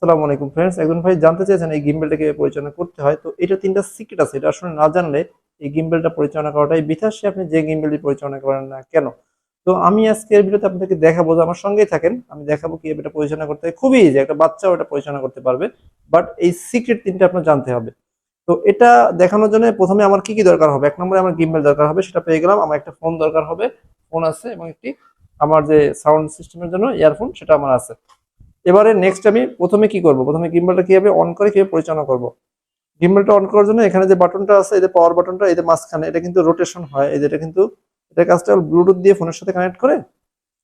আসসালামু আলাইকুম ফ্রেন্ডস, একজন ভাই জানতে চাইছেন এই গিম্বেলটা কিভাবে পরিচালনা করতে হয়। তো এটা তিনটা সিক্রেট আছে, এটা আসলে না জানলে এই গিম্বেলটা পরিচালনা করাটাই বৃথা, সে আপনি যে গিম্বেলই পরিচালনা করেন না কেন। তো আমি আজকে এর ভিডিওতে আপনাদেরকে দেখাবো, যে আমার সঙ্গেই থাকেন, আমি দেখাবো কিভাবে এটা পরিচালনা করতে হয়। খুবই ইজি, একটা বাচ্চাও এটা পরিচালনা করতে পারবে, বাট এই সিক্রেট তিনটা আপনার জানতে হবে। তো এটা দেখানোর জন্য প্রথমে আমার কি কি দরকার হবে, এক নম্বরে আমার গিম্বেল দরকার হবে, সেটা পেয়ে গেলাম। আমার একটা ফোন দরকার হবে, ফোন আছে, এবং একটি আমার যে সাউন্ড সিস্টেমের জন্য ইয়ারফোন সেটা আমার আছে। এবারে নেক্সট আমি প্রথমে কি করব, প্রথমে গিম্বলটা কিভাবে অন করে কিভাবে পরিচালনা করব। গিম্বলটা অন করার জন্য এখানে যে বাটনটা আছে, এই যে পাওয়ার বাটনটা, এই যে মাঝখানে, এটা কিন্তু রোটেশন হয়, এই যে এটা কিন্তু, এটা কাজটা ব্লুটুথ দিয়ে ফোনের সাথে কানেক্ট করে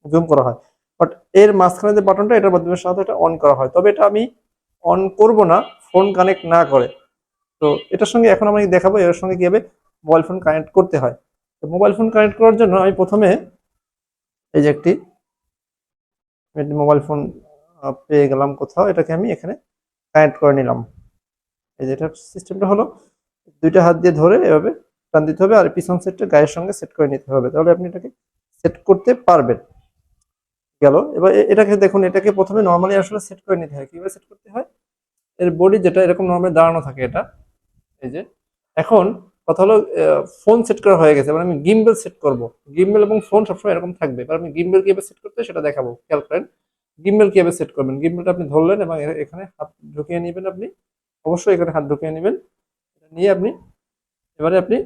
জুম করা হয়। বাট এর মাঝখানে যে বাটনটা, এটার মাধ্যমে সাথে এটা অন করা হয়, তবে এটা আমি অন করব না ফোন কানেক্ট না করে। তো এটার সঙ্গে এখন আমি দেখাবো এর সঙ্গে কিভাবে মোবাইল ফোন কানেক্ট করতে হয়। তো মোবাইল ফোন কানেক্ট করার জন্য আমি প্রথমে এই যে একটি মোবাইল ফোন পেয়ে গেলাম কোথাও, এটাকে আমি এখানে কানেক্ট করে নিলাম। এই যে এটার সিস্টেমটা হলো, দুইটা হাত দিয়ে ধরে এভাবে টান দিতে হবে, আর পিছন সেটটা গায়ের সঙ্গে সেট করে নিতে হবে, তাহলে আপনি এটাকে সেট করতে পারবেন। গেল। এবার এটাকে দেখুন, এটাকে প্রথমে নর্মালি আসলে সেট করে নিতে হয়। কিভাবে সেট করতে হয়, এর বডি যেটা এরকম নর্মালি দাঁড়ানো থাকে এটা, এই যে। এখন কথা হলো, ফোন সেট করা হয়ে গেছে, এবার আমি গিম্বল সেট করব। গিম্বল এবং ফোন সবসময় এরকম থাকবে, এবার আমি গিম্বল কিভাবে সেট করতে হয় সেটা দেখাবো, খেয়াল করেন। গিম্বল কিভাবে সেট করবেন, গিম্বলটা আপনি ধরলেন এবং এখানে হাত ঢুকিয়ে নেবেন। আপনি অবশ্যই এখানে হাত ঢুকিয়ে নেবেন, নিয়ে আপনি এবারে আপনি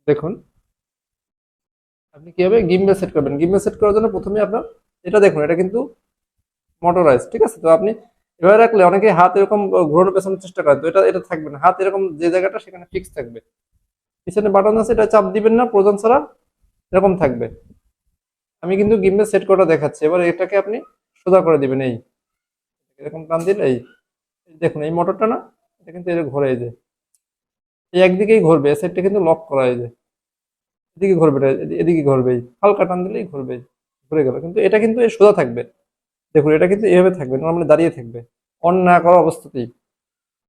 দেখুন আপনি কিভাবে গিম্বল সেট করবেন। গিম্বল সেট করার জন্য প্রথমে আপনার এটা দেখুন, এটা কিন্তু মোটরাইজ, ঠিক আছে। তো আপনি এভাবে রাখলে অনেকে হাত এরকম ঘোরানোর পেছানোর চেষ্টা করে, তো এটা এটা থাকবে না, হাত এরকম যে জায়গাটা সেখানে ফিক্স থাকবে। পিছনে বাটন আছে, এটা চাপ দিবেন না প্রয়োজন ছাড়া, এরকম থাকবে। আমি কিন্তু গিম্বল সেট করা দেখাচ্ছি, এবার এটাকে আপনি সোজা করে দিবেন, এই এরকম টান দিলে এই দেখুন এই মোটরটা না, এটা কিন্তু এর ঘোরে, এই যে এই একদিকেই ঘুরবে, এই সাইডটা কিন্তু লক করা, এই যে এদিকে ঘুরবে, এদিকে ঘুরবে, হালকা টান দিলেই ঘুরবে, ঘুরে গেল। কিন্তু এটা কিন্তু এই সোজা থাকবে, দেখুন এটা কিন্তু এভাবে থাকবে, নর্মালি দাঁড়িয়ে থাকবে অন না করা অবস্থাতেই।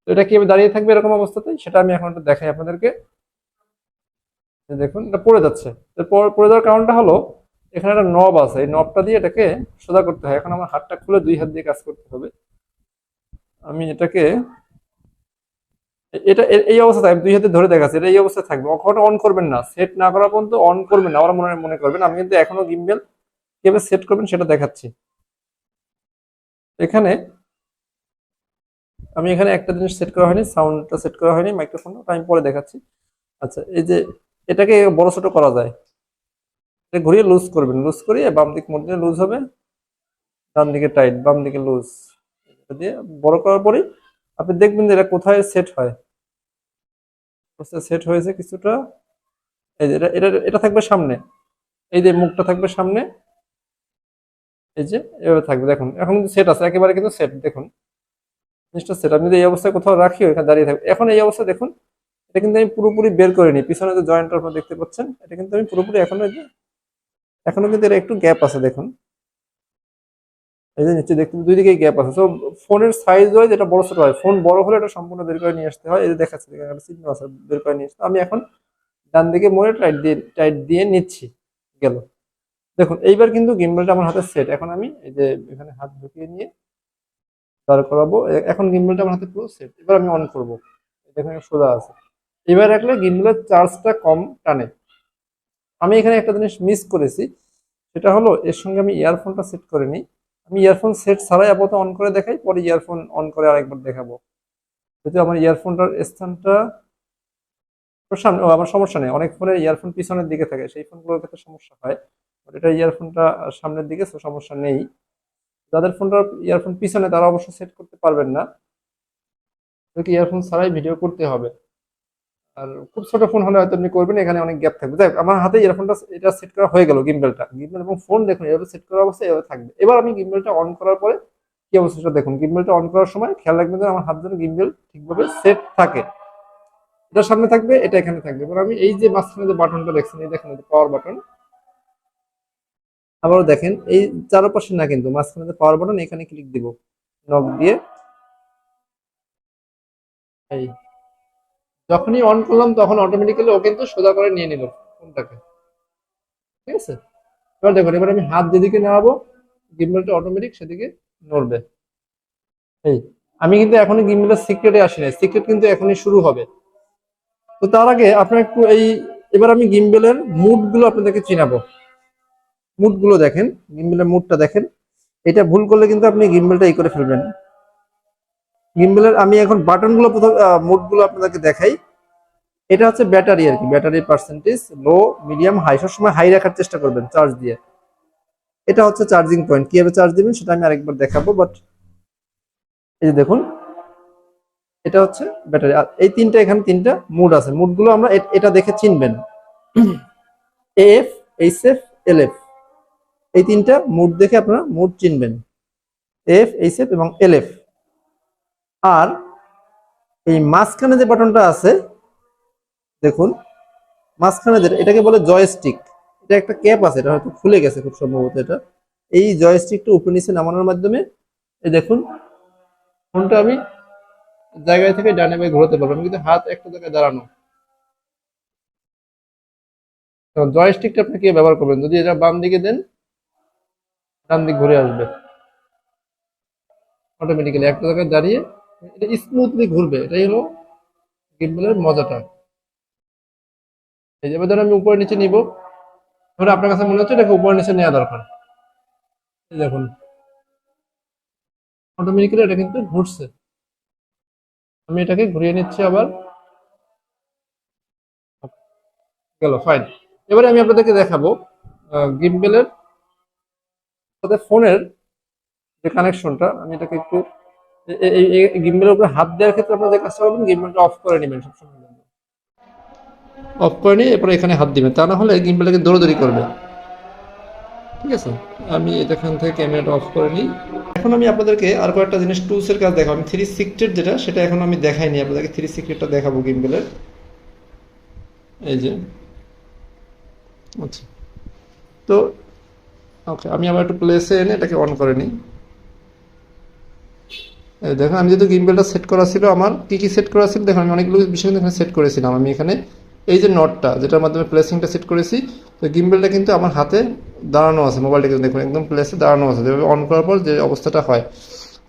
তো এটা কিভাবে দাঁড়িয়ে থাকবে এরকম অবস্থাতেই, সেটা আমি এখন একটু দেখাই আপনাদেরকে। দেখুন এটা পড়ে যাচ্ছে, পড়ে যাওয়ার কারণটা হলো, এখানে একটা নব আছে, এই নবটা দিয়ে এটাকে সোজা করতে হয়। এখন আমার হাতটা খুলে দুই হাত দিয়ে কাজ করতে হবে। আমি এটাকে এটা এই অবস্থায় আমি দুই হাতে ধরে দেখাচ্ছি, এটা এই অবস্থায় থাকবে, কখনো অন করবেন না, সেট না করা পর্যন্ত অন করবেন না, ওরা মনে মনে করবেন। আমি কিন্তু এখনো গিম্বেল কিভাবে সেট করবেন সেটা দেখাচ্ছি। এখানে আমি এখানে একটা জিনিস সেট করা হয়নি, সাউন্ডটা সেট করা হয়নি, মাইক্রোফোনটা, আমি পরে দেখাচ্ছি। আচ্ছা, এই যে এটাকে বড় ছোট করা যায়, এটা ঘুরিয়ে লুজ করবেন, লুজ করিয়ে বাম দিক মধ্যে লুজ হবে, ডান দিকে টাইট, বাম দিকে লুজ, এটা দিয়ে বড় করার পরেই আপনি দেখবেন যে এটা কোথায় সেট হয়। সেট হয়েছে কিছুটা, এই যে এটা এটা এটা থাকবে সামনে, এই যে মুখটা থাকবে সামনে, এই যে এভাবে থাকবে, দেখুন এখন কিন্তু সেট আছে, একেবারে কিন্তু সেট, দেখুন জিনিসটা সেট। আমি যদি এই অবস্থায় কোথাও রাখি, ওখানে দাঁড়িয়ে থাকবে। এখন এই অবস্থা দেখুন, এটা কিন্তু আমি পুরোপুরি বের করে নিই, পিছনে যে জয়েন্টটা আপনারা দেখতে পাচ্ছেন, এটা কিন্তু আমি পুরোপুরি এখনো এখনো কিন্তু এর একটু গ্যাপ আছে, দেখুন এই যে নিচে দেখতে দুই দিকেই গ্যাপ আছে। তো ফোনের সাইজ ওয়াইজ এটা বড় ছোট হয়, ফোন বড় হলে এটা সম্পূর্ণ বের করে নিয়ে আসতে হয়, এই যে দেখাচ্ছে একটা চিহ্ন আছে, বের করে নিয়ে আসতে। আমি এখন ডান দিকে মোড়ে টাইট দিয়ে নিচ্ছি, গেল। দেখুন এইবার কিন্তু গিম্বলটা আমার হাতে সেট। এখন আমি এই যে এখানে হাত ঢুকিয়ে নিয়ে দাঁড় করাবো, এখন গিম্বলটা আমার হাতে পুরো সেট। এবার আমি অন করবো, দেখুন সোজা আছে। এবার রাখলে গিম্বলের চার্জটা কম টানে। আমি এখানে একটা জিনিস মিস করেছি, সেটা হলো এর সঙ্গে আমি ইয়ারফোনটা সেট করে নিই। আমি ইয়ারফোন সেট ছাড়াই আপাতত অন করে দেখাই, পরে ইয়ারফোন অন করে আরেকবার দেখাবো। যদি আমার ইয়ারফোনটার স্থানটা সামনে, আমার সমস্যা নেই, অনেক ফোনের ইয়ারফোন পিছনের দিকে থাকে, সেই ফোনগুলোর ক্ষেত্রে সমস্যা হয়। বাট এটা ইয়ারফোনটা সামনের দিকে, তো সমস্যা নেই। যাদের ফোনটার ইয়ারফোন পিছনে তারা অবশ্য সেট করতে পারবেন না, ইয়ারফোন ছাড়াই ভিডিও করতে হবে। আর খুব ছোট ফোন হলে হয়তো আপনি করবেন, এখানে অনেক গ্যাপ থাকবে। যাই হোক, আমার হাতে ইয়ারফোনটা এটা সেট করা হয়ে গেল, গিম্বেলটা, গিম্বেল এবং ফোন দেখুন এভাবে সেট করা অবস্থায় এভাবে থাকবে। এবার আমি গিম্বেলটা অন করার পরে কি অবস্থাটা দেখুন, গিম্বেলটা অন করার সময় খেয়াল রাখবেন যে আমার হাত যেন গিম্বেল ঠিকভাবে সেট থাকে। এটা সামনে থাকবে, এটা এখানে থাকবে। এবার আমি এই যে মাঝখানে যে বাটনটা দেখছেন, এই দেখেন পাওয়ার বাটন, আবারও দেখেন এই চারপাশে না, কিন্তু মাঝখানে যে পাওয়ার বাটন, এখানে ক্লিক দিব নক দিয়ে। এই যখনই অন করলাম তখন অটোমেটিক্যালি ও কিন্তু সোজা করে নিয়ে নিল ফোনটাকে, ঠিক আছে। এবার দেখুন, এবার আমি হাত যেদিকে নাড়াবো, গিম্বলটা অটোমেটিক সেদিকে নড়বে। এই আমি কিন্তু এখনই গিম্বলের সিক্রেটে আসি নাই, সিক্রেট কিন্তু এখনই শুরু হবে। তো তার আগে আপনার একটু এবার আমি গিম্বলের মুড গুলো আপনাদেরকে চিনাবো। মুড গুলো দেখেন, গিম্বলের মুডটা দেখেন। এটা ভুল করলে কিন্তু আপনি গিম্বলটা করে ফেলবেন। গিম্বলের আমি এখন বাটন গুলো প্রথম মুড গুলো আপনাদেরকে দেখাই। এটা হচ্ছে ব্যাটারি আর কি, ব্যাটারির পার্সেন্টেজ লো, মিডিয়াম, হাই। সবসময় হাই রাখার চেষ্টা করবেন চার্জ দিয়ে। এটা হচ্ছে চার্জিং পয়েন্ট, কিভাবে চার্জ দিবেন সেটা আমি আরেকবার দেখাবো। বাট এই যে দেখুন, এটা হচ্ছে ব্যাটারি। আর এই তিনটা, এখানে তিনটা মুড আছে, মুড গুলো আমরা এটা দেখে চিনবেন। এফ, এইচএফ, এলএফ, এই তিনটা মুড দেখে আপনারা মুড চিনবেন, এফ, এইচএফ এবং এলএফ। আর এই মাঝখানে যে বাটনটা আছে দেখুন, মাঝখানে যেটা, এটাকে বলে জয়স্টিক। এটা একটা ক্যাপ আছে, এটা হয়তো খুলে গেছে খুব সম্ভবত। এটা এই জয়স্টিকটা উপর নিচে নামানোর মাধ্যমে এই দেখুন ফোনটা আমি জায়গায় থেকে ডানে বামে ঘোরাতে পারবো। আমি কিন্তু হাত একটা জায়গায় দাঁড়ানো। জয়স্টিকটা আপনি কি ব্যবহার করবেন, যদি এটা বাম দিকে দেন ডান দিক ঘুরে আসবে অটোমেটিক্যালি, একটা জায়গায় দাঁড়িয়ে এটা স্মুথলি ঘুরবে। এটাই হলো গিম্বলের মজাটা। এই যে ধরো আমি উপরে নিচে নিব, ধরো আপনার কাছে মনে হচ্ছে এটাকে উপরে নিচে নেওয়া দরকার, এই দেখুন অটোমেটিক্যালি এটা কিন্তু ঘুরছে। আমি এটাকে ঘুরিয়ে নিচ্ছি আবার, গেল, ফাইন। এবারে আমি আপনাদেরকে দেখাবো গিম্বলের সাথে ফোনের যে কানেকশনটা। আমি এটাকে একটু এই গিম্বলের উপরে হাত দেওয়ার ক্ষেত্রে আপনারা যে কাজটা করবেন, গিম্বলটা অফ করে নেবেন সবসময়, অফ করে নিয়ে এরপরে এখানে হাত দিবেন, তা না হলে গিম্বলটাকে দৌড়াদৌড়ি করবে। ঠিক আছে, আমি এখান থেকে ক্যামেরাটা অফ করে নিই। এখন আমি আপনাদেরকে আর কয়েকটা জিনিস টুলস এর কাজ দেখাবো। আমি থ্রি সিক্রেট যেটা, সেটা এখন আমি দেখাইনি আপনাদেরকে। থ্রি সিক্রেটটা দেখাবো গিম্বলের। এই যে, আচ্ছা, তো ওকে, আমি আবার একটু প্লেসে এনে এটাকে অন করে নিই। দেখুন, আমি যেহেতু গিম্বলটা সেট করা ছিল, আমার কি কি সেট করা ছিল দেখুন, আমি অনেকগুলো বিষয় কিন্তু এখানে সেট করেছিলাম। আমি এখানে এই যে নটটা, যেটার মাধ্যমে প্লেসিংটা সেট করেছি, তো গিম্বলটা কিন্তু আমার হাতে দাঁড়ানো আছে। মোবাইলটা কিন্তু দেখুন একদম প্লেসে দাঁড়ানো আছে, যেভাবে অন করার পর যে অবস্থাটা হয়।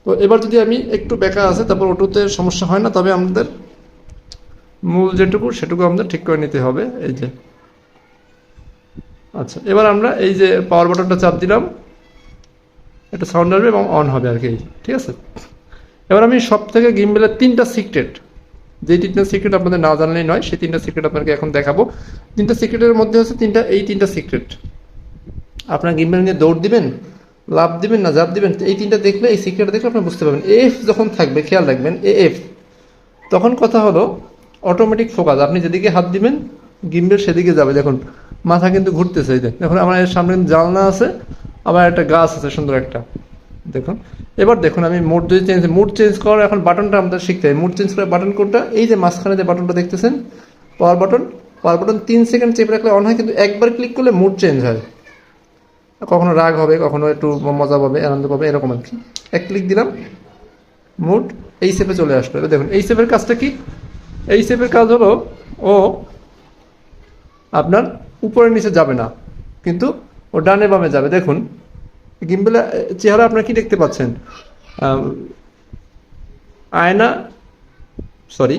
তো এবার যদি আমি একটু বেঁকা আছে, তারপর অটোতে সমস্যা হয় না, তবে আমাদের মূল যেটুকু সেটুকু আমাদের ঠিক করে নিতে হবে। এই যে, আচ্ছা, এবার আমরা এই যে পাওয়ার বাটনটা চাপ দিলাম, একটা সাউন্ড আসবে এবং অন হবে আর কি। ঠিক আছে, এবার আমি সব থেকে গিম্বলের তিনটা সিক্রেট, যে তিনটা সিক্রেট আপনাদের না জানলেই নয়, সেই তিনটা সিক্রেট আপনাকে এখন দেখাবো। তিনটা সিক্রেটের মধ্যে হচ্ছে এই তিনটা সিক্রেট। আপনার গিম্বল নিয়ে দৌড় দিবেন, লাভ দিবেন না জাপ দিবেন, এই তিনটা দেখলে, এই সিক্রেট দেখলে আপনি বুঝতে পারবেন। এফ যখন থাকবে, খেয়াল রাখবেন এফ, তখন কথা হলো অটোমেটিক ফোকাস। আপনি যেদিকে হাত দিবেন গিম্বল সেদিকে যাবে। দেখুন মাথা কিন্তু ঘুরতেছে। এই দেখুন আমার এর সামনে জানলা আছে, আবার একটা গাছ আছে সুন্দর একটা। দেখুন, এবার দেখুন আমি মুড চেঞ্জ করার এখন বাটনটা আমাদের শিখতে হবে। মুড চেঞ্জ করার বাটন কোনটা? এই যে মাঝখানে যে বাটনটা দেখতেছেন, power button. Power button 3 second চেপে রাখলে অন হয়, কিন্তু একবার ক্লিক করলে মুড চেঞ্জ হয়। কখনো রাগ হবে, কখনো একটু মজা পাবে, আনন্দ পাবে, এরকম আর কি। এক ক্লিক দিলাম, মুড এই সেপে চলে আসলো। এবার দেখুন এই সেপের কাজটা কি? এই সেপের কাজ হলো, ও আপনার উপরে নিচে যাবে না, কিন্তু ও ডানে বামে যাবে। দেখুন গিম্বলে চেহারা আপনারা কি দেখতে পাচ্ছেন? আয়না, সরি,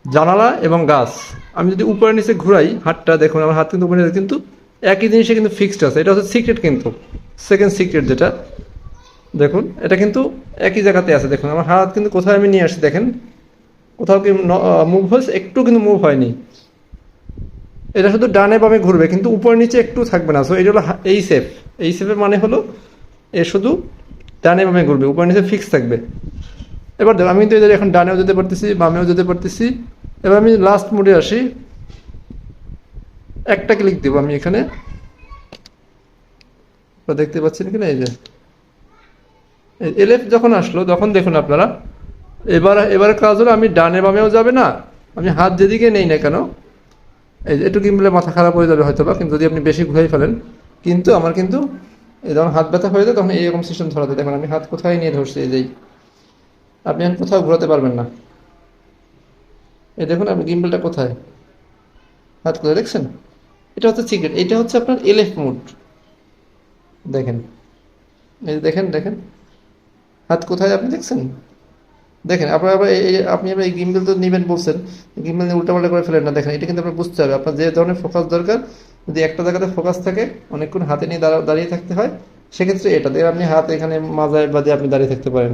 জানালা এবং গাছ। আমি যদি উপরে নিচে ঘুরাই হাতটা, দেখুন আমার হাত কিন্তু উপরে নিচে, কিন্তু একই জিনিসে কিন্তু ফিক্সড আছে। এটা হচ্ছে সিক্রেট, কিন্তু সেকেন্ড সিক্রেট যেটা, দেখুন এটা কিন্তু একই জায়গাতে আছে। দেখুন আমার হাত কিন্তু কোথায় আমি নিয়ে আসছি, দেখেন কোথাও কি মুভ হয়েছে? একটু কিন্তু মুভ হয়নি। এটা শুধু ডানে বামে ঘুরবে, কিন্তু উপর নিচে একটু থাকবে না। সো এটা হলো এই সেফ। এই সেফের মানে হলো এ শুধু ডানে বামে ঘুরবে, উপর নিচে ফিক্স থাকবে। এবার দেখো আমি কিন্তু এদের এখন ডানেও যেতে পারতেছি, বামেও যেতে পারতেছি। এবার আমি লাস্ট মোডে আসি, একটা ক্লিক দেবো আমি এখানে, দেখতে পাচ্ছেন কিনা? এই যে এলএফ যখন আসলো, তখন দেখুন আপনারা, এবার কাজ হলো আমি ডানে বামেও যাবে না, আমি হাত যেদিকে নেই না কেন, এই যে একটু গিম্বলে মাথা খারাপ হয়ে যাবে হয়তো বা, কিন্তু যদি আপনি বেশি ঘুরাই ফেলেন, কিন্তু আমার কিন্তু এই যখন হাত ব্যথা হয়ে যায় তখন এইরকম সিস্টেম ধরাতে। দেখুন আমি হাত কোথায় নিয়ে ধরছি, এই যেই, আপনি এখন কোথাও ঘোরাতে পারবেন না। এই দেখুন আপনি গিম্বলটা কোথায়, হাত কোথায়, দেখছেন? এটা হচ্ছে সিক্রেট। এটা হচ্ছে আপনার এলএফ মোড। দেখেন, এই যে দেখেন, দেখেন হাত কোথায় আপনি দেখছেন? দেখেন আপনার আবার আপনি আবার এই গিম্বল তো নেবেন বলছেন, গিম্বল নিয়ে উল্টাপাল্টা করে ফেলেন না। দেখেন এটা কিন্তু আপনার বুঝতে হবে আপনার যে ধরনের ফোকাস দরকার। যদি একটা জায়গাতে ফোকাস থাকে, অনেকক্ষণ হাতে নিয়ে দাঁড়িয়ে থাকতে হয়, সেক্ষেত্রে এটা দিয়ে আপনি হাত এখানে মাজায় বাদে আপনি দাঁড়িয়ে থাকতে পারেন।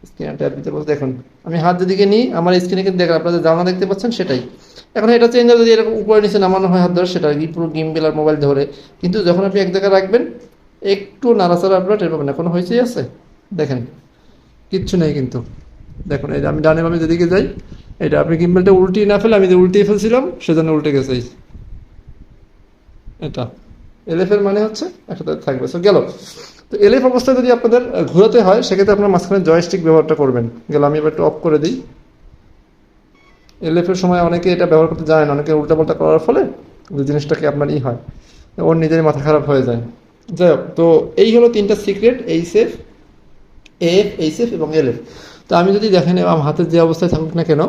স্ক্রিন ট্যাব দিতে বলতে দেখুন আমি হাত যেদিকে নিই আমার স্ক্রিনে কিন্তু দেখেন আপনারা যে জানলা দেখতে পাচ্ছেন সেটাই। এখন এটা চেঞ্জ হবে যদি এরকম উপরে নিচে নামানো হয় হাত ধরে, সেটা কি পুরো গিম্বল আর মোবাইল ধরে। কিন্তু যখন আপনি এক জায়গায় রাখবেন, একটু নাড়াচাড়া আপনারা টের পাবেন না, কোনো হয়েছেই আছে। দেখেন কিচ্ছু নেই কিন্তু। দেখুন এই যে আমি ডানে বামে যেদিকে যাই, এটা আপনি গিম্বলটা উল্টিয়ে না ফেলে, আমি যে উল্টিয়ে ফেলছিলাম সেজন্য উল্টে গেছে এটা। এলএফ এর মানে হচ্ছে একসাথে থাকবে, সো গেল। তো এলএফ অবস্থায় যদি আপনাদের ঘোরাতে হয়, সেক্ষেত্রে আপনার মাঝখানে জয়স্টিক ব্যবহারটা করবেন। গেল, আমি এবার একটু অফ করে দিই। এলএফ এর সময় অনেকে এটা ব্যবহার করতে জানেন, অনেকে উল্টাপাল্টা করার ফলে যে জিনিসটাকে আপনার হয়, ওর নিজেরই মাথা খারাপ হয়ে যায়। যাই হোক, তো এই হলো তিনটা সিক্রেট, এইচএফ, এফ, এইচএফ এবং এলএফ। তো আমি যদি দেখেন আমার হাতের যে অবস্থায় থাকুক না কেন,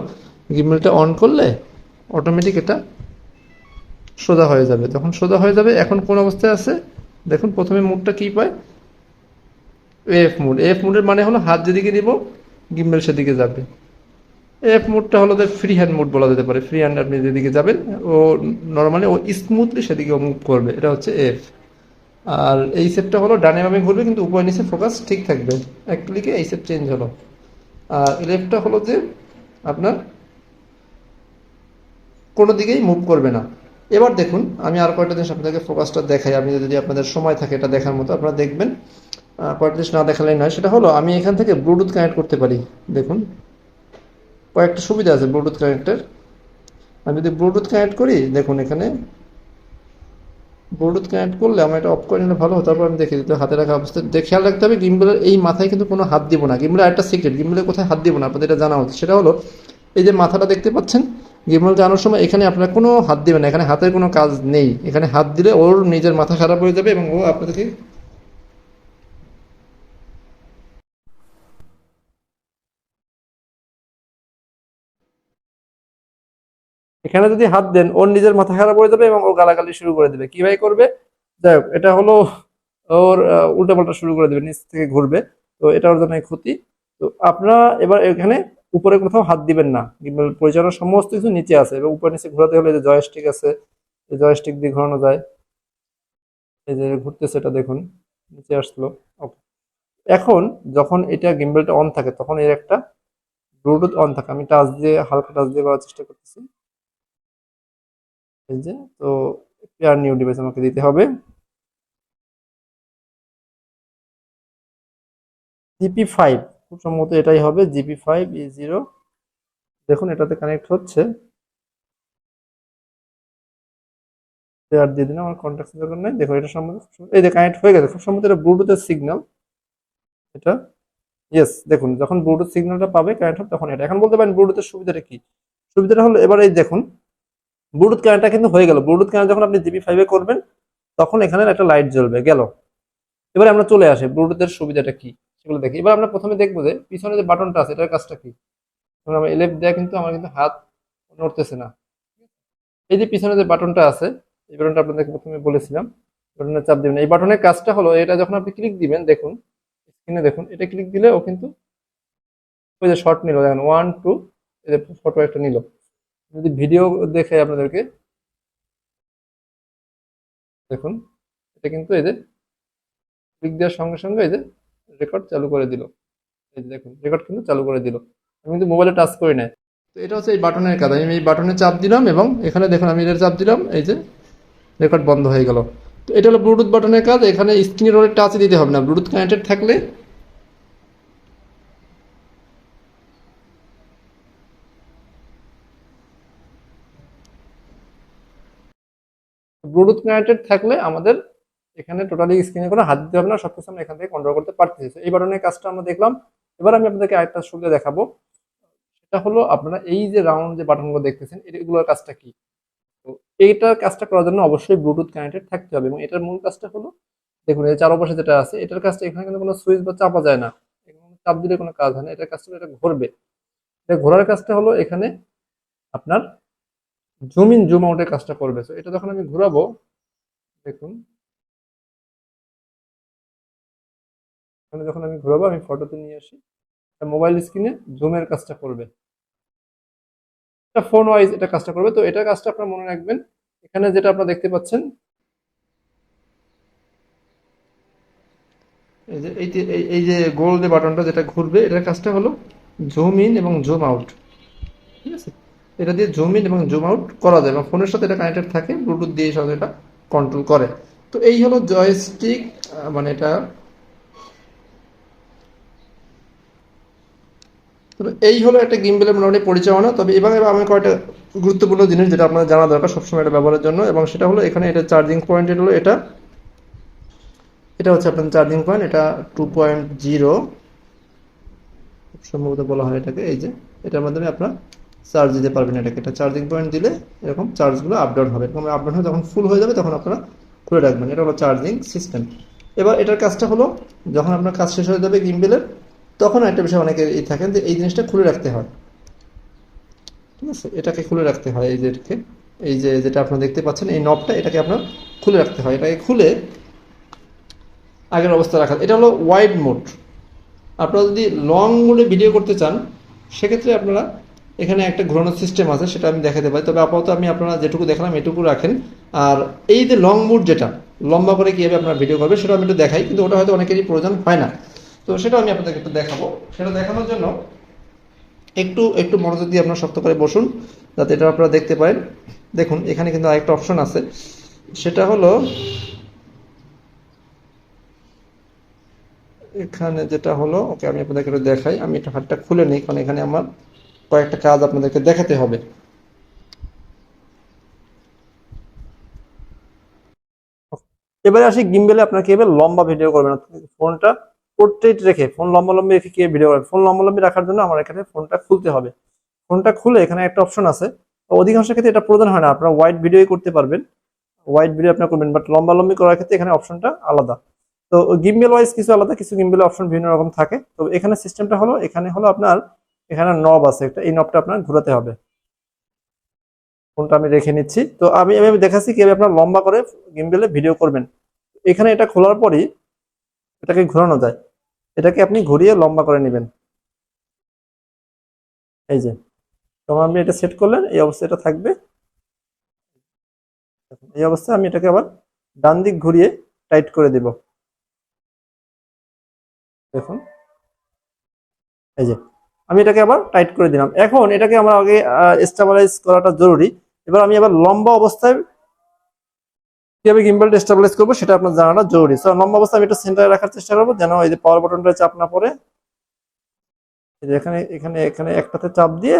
গিম্বলটা অন করলে অটোমেটিক এটা সোজা হয়ে যাবে। যখন সোজা হয়ে যাবে, এখন কোন অবস্থায় আছে দেখুন, প্রথমে মুডটা কি পায়, এফ মুড। এফ মুডের মানে হলো হাত যেদিকে নিব গিম্বল সেদিকে যাবে। এফ মুডটা হলো যে ফ্রি হ্যান্ড মুড বলা যেতে পারে, ফ্রি হ্যান্ড আপনি যেদিকে যাবেন ও নর্মালি ও স্মুথলি সেদিকে মুভ করবে, এটা হচ্ছে এফ। আর এই সেটটা হলো ডানে বামে ঘুরবে কিন্তু উপরে নিচে ফোকাস ঠিক থাকবে, এক ক্লিকে এই সেট চেঞ্জ হলো। আর লেফটটা হলো যে আপনার কোনো দিকেই মুভ করবে না। এবার দেখুন আমি আর কয়েকটা জিনিস আপনাদেরকে ফোকাসটা দেখাই, আপনি যদি আপনাদের সময় থাকে এটা দেখার মতো আপনারা দেখবেন। কয়েকটা জিনিস না দেখালেই নয়, সেটা হলো আমি এখান থেকে ব্লুটুথ কানেক্ট করতে পারি। দেখুন কয়েকটা সুবিধা আছে ব্লুটুথ কানেক্টের। আমি যদি ব্লুটুথ কানেক্ট করি, দেখুন এখানে ব্লুটুথ কানেক্ট করলে আমার এটা অফ করে নিলে ভালো হতো, তারপর আমি দেখে দিতে হাতে রাখা অবস্থায় খেয়াল রাখতে হবে গিম্বলের এই মাথায় কিন্তু কোনো হাত দিব না। গিম্বলের একটা সিক্রেট, গিম্বলের কোথায় হাত দিব না আপনাদের এটা জানা হচ্ছে, সেটা হলো এই যে মাথাটা দেখতে পাচ্ছেন, গিম্বল চালানোর সময় এখানে আপনারা কোনো হাত দিবেন না, এখানে হাতের কোনো কাজ নেই। এখানে হাত দিলে ওর নিজের মাথা খারাপ হয়ে যাবে এবং ও আপনাদেরকে এখানে যদি হাত দেন ওর নিজের মাথা খারাপ হয়ে যাবে এবং ও গালাগালি শুরু করে দেবে। কিভাবে করবে, যাই হোক, এটা হলো ওর উল্টাপাল্টা শুরু করে দেবে, নিচ থেকে ঘুরবে। তো এটা ওর জন্য ক্ষতি। তো আপনারা এবার এখানে উপরে কোথাও হাত দিবেন না, গিম্বল পরিচালনার সমস্ত কিছু নিচে আছে এবং উপরে নিচে ঘোরাতে হলে যে জয়স্টিক আছে, এই জয়স্টিক দিয়ে ঘোরানো যায়। এই যে ঘুরতেছে এটা দেখুন, নিচে আসলো। ওকে, এখন যখন এটা গিম্বলটা অন থাকে তখন এর একটা ব্লুটুথ অন থাকে, আমি টাচ দিয়ে হালকা টাচ দিয়ে করার চেষ্টা করতেছি। এই যে, তো পেয়ার নিউ ডিভাইস আমাকে দিতে হবে। জিপি 5, খুব সম্ভবত এটাই হবে, জিপি 5E0। দেখুন এটাতে কানেক্ট হচ্ছে, পেয়ার দিয়ে দিন, আমার কন্ট্যাক্ট দরকার নাই। দেখুন এটা সম্ভবত এই যে কানেক্ট হয়ে গেছে, খুব সম্ভবত এটা ব্লুটুথের সিগন্যাল এটা। ইয়েস, দেখুন যখন ব্লুটুথ সিগন্যালটা পাবে কানেক্ট হবে তখন এটা। এখন বলতে পারেন ব্লুটুথের সুবিধাটা কি, সুবিধাটা হলো এবার এই দেখুন ব্লুটুথ কানেক্টটা কিন্তু হয়ে গেল। ব্লুটুথ কানেক্ট যখন আপনি জিপি 5 করবেন তখন এখানে একটা লাইট জ্বলবে, গেল। এবার আমরা চলে আসি ব্লুটুথের সুবিধাটা কি সেগুলো দেখি। এবার আমরা প্রথমে দেখবো যে পিছনে যে বাটনটা আছে এটার কাজটা কি। ধরুন আমার এলএফ দেয়া কিন্তু আমার কিন্তু হাত নড়তেছে না। এই যে পিছনে যে বাটনটা আছে, এই বাটনটা আপনাদেরকে প্রথমে বলেছিলাম, বাটনে চাপ দিবেন। এই বাটনের কাজটা হলো এটা, যখন আপনি ক্লিক দিবেন দেখুন স্ক্রিনে দেখুন, এটা ক্লিক দিলে ও কিন্তু ওই যে শর্ট নিল, দেখেন 1 2, এই যে ফটো একটা নিল। যদি ভিডিও দেখে আপনাদেরকে দেখুন, এটা কিন্তু এই যে ক্লিক দেওয়ার সঙ্গে সঙ্গে এই যে রেকর্ড চালু করে দিল। এই যে দেখুন রেকর্ড কিন্তু চালু করে দিল, আমি কিন্তু মোবাইলে টাচ করি নাই। তো এটা হচ্ছে এই বাটনের কাজ, আমি এই বাটনে চাপ দিলাম এবং এখানে দেখুন আমি এটা চাপ দিলাম, এই যে রেকর্ড বন্ধ হয়ে গেল। তো এটা হলো ব্লুটুথ বাটনের কাজ, এখানে স্ক্রিনের ওপরে টাচ দিতে হবে না, ব্লুটুথ কানেক্টেড থাকলে। ব্লুটুথ কানেক্টেড থাকলে আমাদের এখানে টোটালি স্ক্রিনে কোনো হাত দিতে হবে না, সবকিছু আমরা এখান থেকে কন্ট্রোল করতে পারতেছি। তো এই বাটনের কাজটা আমরা দেখলাম। এবার আমি আপনাদেরকে আরেকটা সুবিধা দেখাবো, সেটা হলো আপনারা এই যে রাউন্ড যে বাটনগুলো দেখতেছেন এগুলোর কাজটা কি। তো এইটার কাজটা করার জন্য অবশ্যই ব্লুটুথ কানেক্টেড থাকতে হবে এবং এটার মূল কাজটা হলো দেখুন এই চারপাশে যেটা আছে এটার কাজটা, এখানে কিন্তু কোনো সুইচ বা চাপা যায় না, এখানে চাপ দিলে কোনো কাজ হয় না। এটার কাজটা হলো এটা ঘুরবে। এটা ঘোরার কাজটা হলো এখানে আপনার জুম ইন জুম আউটের কাজটা করবে। তো এটা যখন আমি ঘুরাবো দেখুন, এখানে যখন আমি ঘুরাবো আমি ফটোতে নিয়ে আসি, মোবাইল স্ক্রিনে জুমের কাজটা করবে, এটা ফোন ওয়াইজ এটা কাজটা করবে। তো এটা কাজটা আপনারা মনে রাখবেন। এখানে যেটা আপনারা দেখতে পাচ্ছেন, এই যে গোল যে বাটনটা যেটা ঘুরবে, এটার কাজটা হলো জুম ইন এবং জুম আউট। ঠিক আছে, এটা দিয়ে জুম ইন এবং জুম আউট করা যায় এবং ফোনের সাথে এটা কানেক্টেড থাকে, ব্লুটুথ দিয়ে সাথে এটা কন্ট্রোল করে। তো এই হলো জয়স্টিক, মানে এটা। তবে এই হলো একটা গিম্বলের মোটামুটি পরিচালনা। তবে এভাবে আমি কয়েকটা গুরুত্বপূর্ণ জিনিস যেটা আপনাদের জানা দরকার সবসময় এটা ব্যবহারের জন্য, এবং সেটা হলো এখানে এটা চার্জিং পয়েন্ট, এটা হলো এটা এটা হচ্ছে আপনার চার্জিং পয়েন্ট, এটা 2.0 সম্ভবত বলা হয় এটাকে। এই যে এটার মাধ্যমে আপনার চার্জ দিতে পারবেন এটাকে। এটা চার্জিং পয়েন্ট দিলে এরকম চার্জগুলো আপ ডাউন হবে, এরকম আপ ডাউন হয়ে যখন ফুল হয়ে যাবে তখন আপনারা খুলে রাখবেন। এটা হলো চার্জিং সিস্টেম। এবার এটার কাজটা হলো যখন আপনার কাজ শেষ হয়ে যাবে গিম্বলের, তখন একটা বিষয় অনেকে এই থাকেন যে এই জিনিসটা খুলে রাখতে হয়। ঠিক আছে, এটাকে খুলে রাখতে হয়। এই যে এই যে যেটা আপনারা দেখতে পাচ্ছেন এই নবটা, এটাকে আপনার খুলে রাখতে হয়। এটাকে খুলে আগের অবস্থা রাখা, এটা হলো ওয়াইড মোড। আপনারা যদি লং মোডে ভিডিও করতে চান সেক্ষেত্রে আপনারা এখানে একটা ঘোরানোর সিস্টেম আছে, সেটা আমি দেখাতে পারি। তবে আপাতত আমি আপনারা যেটুকু দেখালাম এটুকু রাখেন। আর এই যে লং মোড, যেটা লম্বা করে কীভাবে আপনারা ভিডিও করবে সেটা আমি একটু দেখাই, কিন্তু ওটা হয়তো অনেকেরই প্রয়োজন হয় না। তো সেটাও আমি আপনাদেরকে একটু দেখাবো। সেটা দেখানোর জন্য একটু একটু মনোযোগ দিয়ে আপনারা শক্ত করে বসুন যাতে এটা আপনারা দেখতে পারেন। দেখুন এখানে কিন্তু আরেকটা অপশন আছে, সেটা হলো এখানে যেটা হলো, ওকে আমি আপনাদেরকে একটু দেখাই। আমি একটু হাতটা খুলে নিই কারণ এখানে আমার কয়েকটা কাজ আপনাদেরকে দেখাতে হবে। এবারে আসি গিম্বলে আপনার কিভাবে লম্বা ভিডিও করবেন। ফোনটা পোর্ট্রেট রেখে, ফোন লম্বালম্বি রেখে কিভাবে ভিডিও করবেন। ফোন লম্বালম্বি রাখার জন্য আমার এখানে ফোনটা খুলতে হবে। ফোনটা খুলে এখানে একটা অপশন আছে, অধিকাংশ ক্ষেত্রে এটা প্রয়োজন হয় না, আপনারা ওয়াইড ভিডিও করতে পারবেন, ওয়াইড ভিডিও আপনার করবেন, বাট লম্বালম্বি করার ক্ষেত্রে এখানে অপশনটা আলাদা। তো গিম্বল ওয়াইজ কিছু আলাদা, কিছু গিম্বলের অপশন বিভিন্ন রকম থাকে। তো এখানে সিস্টেমটা হলো, এখানে হলো আপনার এখানে নব আছে একটা, এই নবটা আপনার ঘোরাতে হবে। ফোনটা আমি রেখে নিচ্ছি। তো আমি দেখাচ্ছি কিভাবে আপনার লম্বা করে গিম্বলে ভিডিও করবেন। এখানে এটা খোলার পরই এটাকে ঘোরানো যায়, এটাকে আপনি ঘুরিয়ে লম্বা করে নেবেন। এই যে তখন আপনি এটা সেট করলেন, এই অবস্থায় এটা থাকবে। এই অবস্থায় আমি এটাকে আবার ডান দিক ঘুরিয়ে টাইট করে দেব। দেখুন এই যে আমি এটাকে আবার টাইট করে দিলাম। এখন এটাকে আমার আগে স্টেবিলাইজ করাটা জরুরি। এবার আমি আবার লম্বা অবস্থায় কিভাবে গিম্বলটা স্টেবিলাইজ করবো সেটা আপনার জানাটা জরুরি। সো লম্বা অবস্থায় আমি এটা সেন্টারে রাখার চেষ্টা করবো যেন এই যে পাওয়ার বাটনটা চাপ না পড়ে। এখানে এখানে এখানে একটাতে চাপ দিয়ে,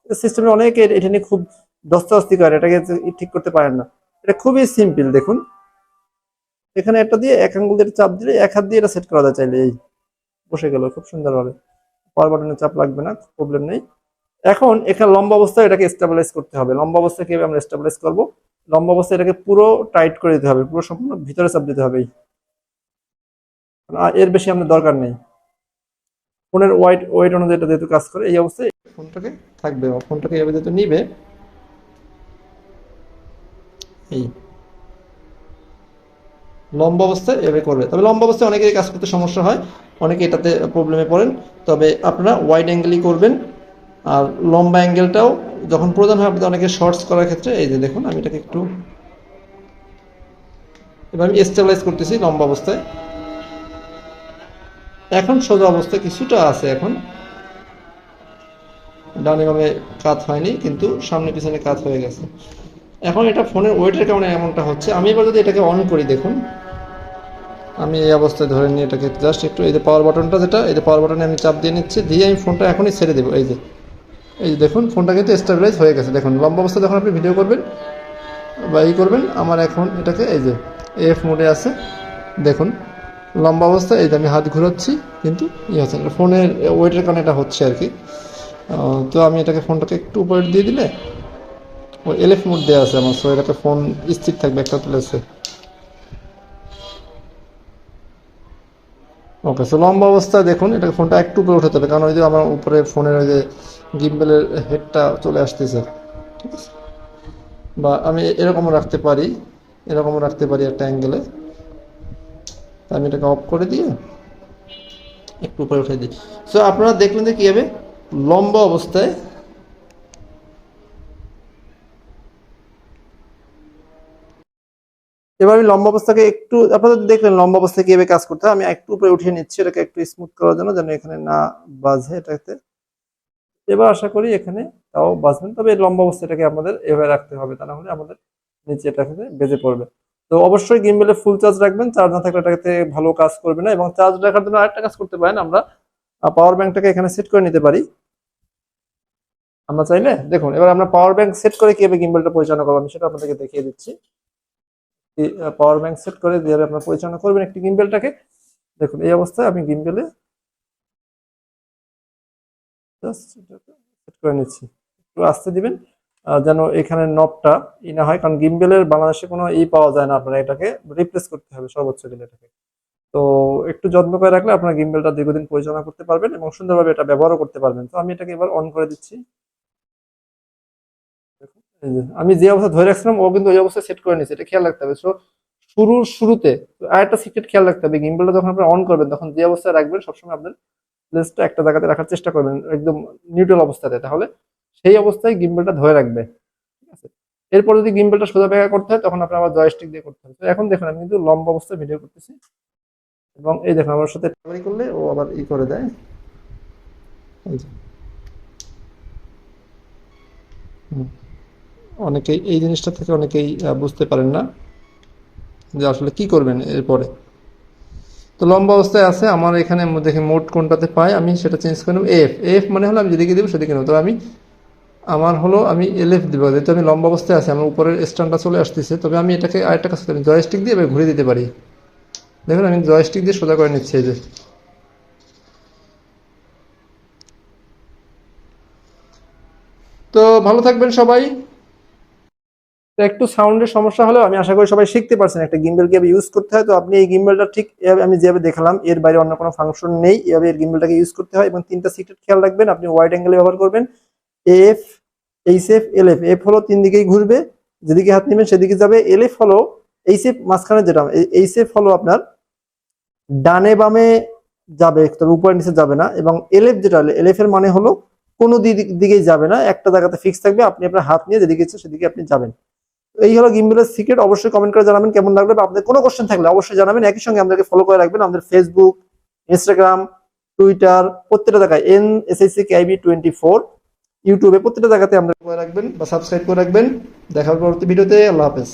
সিস্টেমে অনেকে এটা নিয়ে খুব দস্তাদস্তি করে, এটাকে ঠিক করতে পারেন না। এটা খুবই সিম্পল। দেখুন এখানে একটা দিয়ে এক আঙ্গুল দিয়ে চাপ দিলে এক হাত দিয়ে এটা সেট করা যায় চাইলে। এই বসে গেল খুব সুন্দরভাবে, পাওয়ার বাটনে চাপ লাগবে না, প্রবলেম নেই। এখন এখানে লম্বা অবস্থায় এটাকে স্টেবিলাইজ করতে হবে। লম্বা অবস্থায় কিভাবে আমরা স্টেবিলাইজ করব, লম্বা অবস্থায় এটাকে পুরো টাইট করে দিতে হবে, পুরো সম্পূর্ণ ভিতরে চাপ দিতে হবে। আর এর বেশি আমাদের দরকার নেই। ফোনের ওয়েট অনুযায়ী এটা যেহেতু কাজ করে, এই অবস্থায় ফোনটাকে থাকবে, ফোনটাকে এভাবে যেহেতু নিবে, এই লম্বা অবস্থায় এভাবে করবে। তবে লম্বা অবস্থায় অনেকেরই কাজ করতে সমস্যা হয়, অনেকে এটাতে প্রবলেমে পড়েন। তবে আপনারা ওয়াইড অ্যাঙ্গেলই করবেন। আর লম্বা অ্যাঙ্গেলটাও যখন প্রয়োজন হয় আপনাদের অনেকে শর্টস করার ক্ষেত্রে, এই যে দেখুন আমি এটাকে একটু এবার আমি স্টেবিলাইজ করতেছি লম্বা অবস্থায়। এখন সোজা অবস্থায় কিছুটা আছে, এখন ডানে বামে কাত হয়নি কিন্তু সামনে পিছনে কাত হয়ে গেছে। এখন এটা ফোনের ওয়েটের কারণে এমনটা হচ্ছে। আমি এবার যদি এটাকে অন করি, দেখুন আমি এই অবস্থায় ধরে নিয়ে এটাকে জাস্ট একটু, এই যে পাওয়ার বাটনটা যেটা, এই যে পাওয়ার বাটনে আমি চাপ দিয়ে নিচ্ছি, দিয়ে আমি ফোনটা এখনই ছেড়ে দেবো। এই যে দেখুন ফোনটা কিন্তু স্টেবিলাইজ হয়ে গেছে। দেখুন লম্বা অবস্থায় যখন আপনি ভিডিও করবেন বা ই করবেন, আমার এখন এটাকে এই যে এফ মোডে আছে। দেখুন লম্বা অবস্থায় এই যে আমি হাত ঘুরাচ্ছি কিন্তু ই হচ্ছে না, ফোনের ওয়েটের কারণে এটা হচ্ছে আর কি। তো আমি এটাকে ফোনটাকে একটু উপরে দিয়ে দিলে, ওই এলএফ মোড দেওয়া আছে আমার, সো এটাতে ফোন স্থির থাকবে একটা তুলেছে। ওকে, সো লম্বা অবস্থায় দেখুন এটাকে ফোনটা একটু উপরে উঠাতে হবে, কারণ ওই যে আমার উপরে ফোনের ওই যে গিম্বলের হেডটা চলে আসতেছে। ঠিক আছে, বা আমি এরকমও রাখতে পারি, এরকমও রাখতে পারি একটা অ্যাঙ্গেলে। আমি এটাকে অফ করে দিয়ে একটু উপরে উঠে দিই। সো আপনারা দেখলেন যে কি হবে লম্বা অবস্থায়, এবার আমি লম্বা অবস্থাকে একটু, আপনারা দেখলেন লম্বা অবস্থায় কিভাবে কাজ করতে হয়। আমি একটু উপরে উঠিয়ে নিচ্ছি এটাকে একটু স্মুথ করার জন্য, যেন এখানে না বাজে এটাতে। এবার আশা করি এখানে তাও বাজবেন, তবে এই লম্বা অবস্থাটাকে আমাদের এভাবে রাখতে হবে, তা না হলে আমাদের নিচে এটাকে বেজে পড়বে। তো অবশ্যই গিম্বেলে ফুল চার্জ রাখবেন, চার্জ না থাকলে এটাতে ভালো কাজ করবে না। এবং চার্জ রাখার জন্য আরেকটা কাজ করতে পারেন, আমরা পাওয়ার ব্যাংকটাকে এখানে সেট করে নিতে পারি। আমরা চাইলে দেখুন, এবার আমরা পাওয়ার ব্যাংক সেট করে কিভাবে গিম্বেলটা পরিচালনা করবো আমি সেটা আপনাদেরকে দেখিয়ে দিচ্ছি। পাওয়ার ব্যাংক সেট করে যেভাবে আপনারা পরিচালনা করবেন একটি গিম্বেলটাকে, দেখুন এই অবস্থায় আমি গিম্বেলে সেট করে নিচ্ছি। একটু আস্তে দিবেন যেন এখানে নবটা না হয়, কারণ গিম্বেলের বাংলাদেশে কোনো পাওয়া যায় না, আপনারা এটাকে রিপ্লেস করতে হবে সর্বোচ্চ গেলে এটাকে। তো একটু যত্ন করে রাখলে আপনার গিম্বেলটা দীর্ঘদিন পরিচালনা করতে পারবেন এবং সুন্দরভাবে এটা ব্যবহারও করতে পারবেন। তো আমি এটাকে এবার অন করে দিচ্ছি। এই যে আমি যে অবস্থা ধরে রাখছিলাম ও কিন্তু ওই অবস্থায় সেট করে নিচ্ছে, এটা খেয়াল রাখতে হবে। শুরুতে আরেকটা সিক্রেট খেয়াল রাখতে হবে, গিম্বেলটা যখন আপনি অন করবেন তখন যে অবস্থায় রাখবেন সবসময় আপনার লেন্সটা একটা জায়গাতে রাখার চেষ্টা করবেন, একদম নিউট্রাল অবস্থাতে, তাহলে সেই অবস্থায় গিম্বেলটা ধরে রাখবে। ঠিক আছে, এরপর যদি গিম্বেলটা সোজা জায়গায় করতে হয় তখন আপনার আবার জয়স্টিক দিয়ে করতে হবে। তো এখন দেখুন আমি কিন্তু লম্বা অবস্থায় ভিডিও করতেছি এবং এই দেখুন আমার সাথে টাকারি করলে ও আবার করে দেয়। এই যে হুম, অনেকেই এই জিনিসটা থেকে অনেকেই বুঝতে পারেন না যে আসলে কি করবেন এরপরে। তো লম্বা অবস্থায় আছে আমার এখানে, দেখে মোড কোনটাতে পাই আমি সেটা চেঞ্জ করে নেব। এফ এফ মানে হলো আমি যেদিকে দেবো সেদিকে নেবো। তো আমি আমার হলো আমি এলএফ দিব, যেহেতু আমি লম্বা অবস্থায় আছি আমার উপরের স্ট্যান্ডটা চলে আসতেছে। তবে আমি এটাকে আরেকটা কাজ করতে জয়স্টিক দিয়ে এবার ঘুরে দিতে পারি। দেখুন আমি জয়স্টিক দিয়ে সোজা করে নিচ্ছি এই যে। তো ভালো থাকবেন সবাই। তো একটু সাউন্ডের সমস্যা হলেও আমি আশা করি সবাই শিখতে পারছেন একটা গিম্বেল কিভাবে ইউজ করতে হয়। তো আপনি এই গিম্বেলটা ঠিক এভাবে আমি যেভাবে দেখালাম এর বাইরে অন্য কোনো ফাংশন নেই, এভাবে এর গিম্বেলটাকে ইউজ করতে হয়। এবং তিনটা সিক্রেট খেয়াল রাখবেন, আপনি ওয়াইড অ্যাঙ্গেলে ব্যবহার করবেন। F, HF, LF. এফ হলো তিন দিকেই ঘুরবে, যেদিকে হাত নেবেন সেদিকে যাবে। এলএফ হলো এইচএফ মাঝখানে যেটা, এইচএফ হলো আপনার ডানে বামে যাবে, তবে উপরে নিচে যাবে না। এবং এলএফ যেটা, এলএফ এর মানে হলো কোনো দিকেই যাবে না, একটা জায়গাতে ফিক্স থাকবে, আপনি আপনার হাত নিয়ে যেদিকে ইচ্ছে সেদিকে আপনি যাবেন। এই হলো গিম্বলের সিক্রেট। অবশ্যই কমেন্ট করে জানাবেন কেমন লাগলো, বা আপনাদের কোনো কোশ্চেন থাকলে অবশ্যই জানাবেন। একই সঙ্গে আমাদেরকে ফলো করে রাখবেন আমাদের ফেসবুক, ইনস্টাগ্রাম, টুইটার, প্রত্যেকটা জায়গায় NSSCKIB24, ইউটিউবে প্রত্যেকটা জায়গাতে আমাদের করে রাখবেন বা সাবস্ক্রাইব করে রাখবেন। দেখা হবে পরবর্তী ভিডিওতে। আল্লাহ হাফেজ।